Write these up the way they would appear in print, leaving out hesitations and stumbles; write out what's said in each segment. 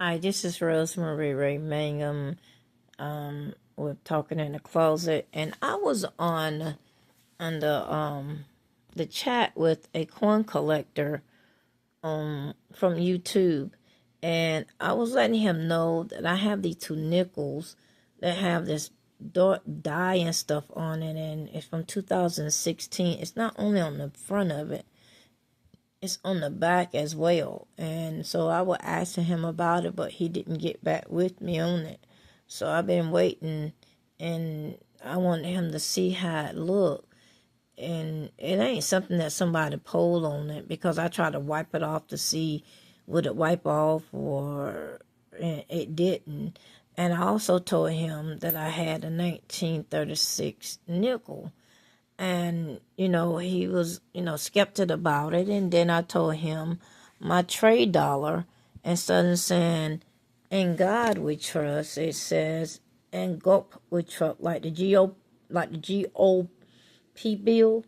Hi, this is Rosemary Ray Mangum. We're talking in the closet, and I was on the chat with a coin collector from YouTube, and I was letting him know that I have these two nickels that have this dye and stuff on it, and it's from 2016. It's not only on the front of it, it's on the back as well. And so I was asking him about it, but he didn't get back with me on it. So I've been waiting, and I wanted him to see how it looked. And it ain't something that somebody pulled on it, because I tried to wipe it off to see would it wipe off, or it didn't. And I also told him that I had a 1936 nickel. And, he was, skeptic about it. And then I told him my trade dollar, instead of saying, "In God we trust," it says, "In GOP we trust," like the GOP bill.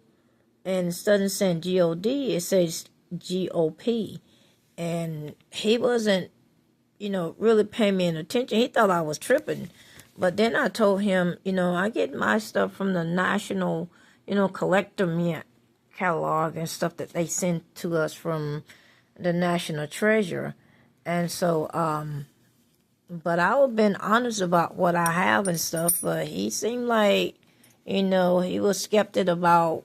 And instead of saying GOD, it says GOP. And he wasn't, really paying me any attention. He thought I was tripping. But then I told him, I get my stuff from the National, Collector Mint catalog and stuff that they send to us from the National Treasure. And so, but I was being honest about what I have and stuff. But he seemed like, he was skeptic about,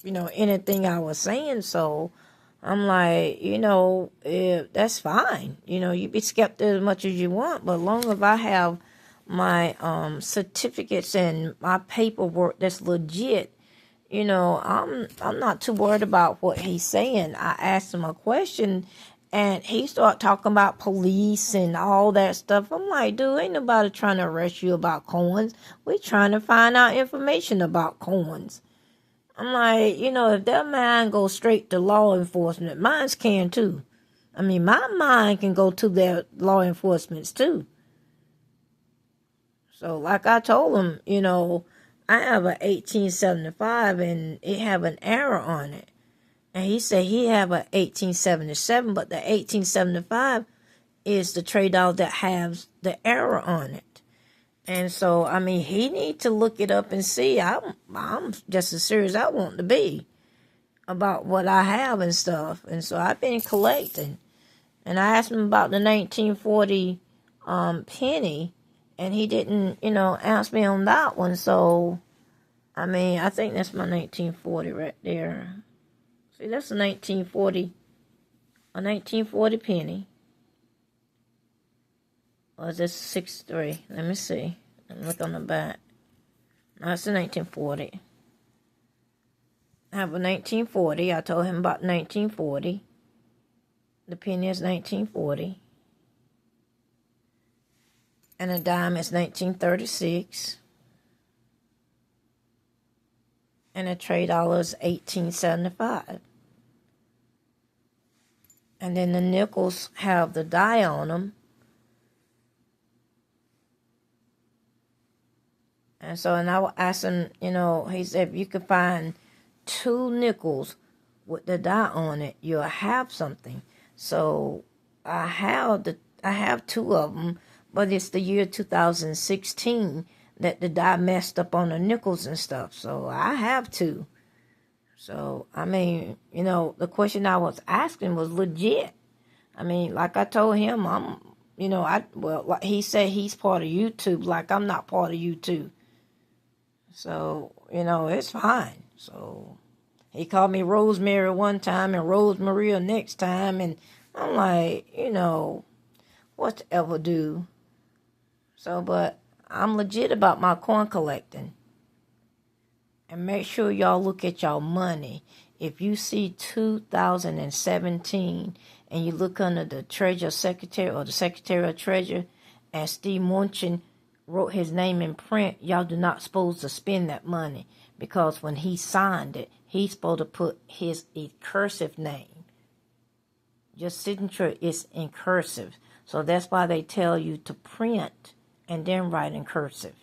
anything I was saying. So I'm like, that's fine. You be skeptic as much as you want, but long as I have my certificates and my paperwork that's legit, I'm not too worried about what he's saying. I asked him a question, and he started talking about police and all that stuff. I'm like, dude, ain't nobody trying to arrest you about coins. We trying to find out information about coins. I'm like, if their mind goes straight to law enforcement, mine can too. I mean, my mind can go to their law enforcements too. So, like I told him, I have a 1875 and it have an error on it. And he said he have a 1877, but the 1875 is the trade dollar that has the error on it. And so, I mean, he need to look it up and see. I'm just as serious as I want to be about what I have and stuff. And so I've been collecting. And I asked him about the 1940 penny, and he didn't, answer me on that one. So, I mean, I think that's my 1940 right there. See, that's a 1940 penny. Or is this 63? Let me see. Let me look on the back. No, it's a 1940. I have a 1940. I told him about 1940. The penny is 1940. And a dime is 1936. And a trade dollar is 1875. And then the nickels have the die on them. And so, and I asked him, he said, if you could find 2 nickels with the die on it, you'll have something. So I have 2 of them, but it's the year 2016 that the die messed up on the nickels and stuff. So I have 2. So, I mean, the question I was asking was legit. I mean, like I told him, like he said he's part of YouTube, like I'm not part of YouTube. So, it's fine. So, he called me Rosemary one time and Rosemaria next time. And I'm like, whatever do. So, but I'm legit about my coin collecting. And make sure y'all look at y'all money. If you see 2017 and you look under the Treasury Secretary or the Secretary of Treasury and Steve Mnuchin wrote his name in print, y'all do not supposed to spend that money, because when he signed it, he's supposed to put his cursive name. Your signature is in cursive. So that's why they tell you to print and then write in cursive.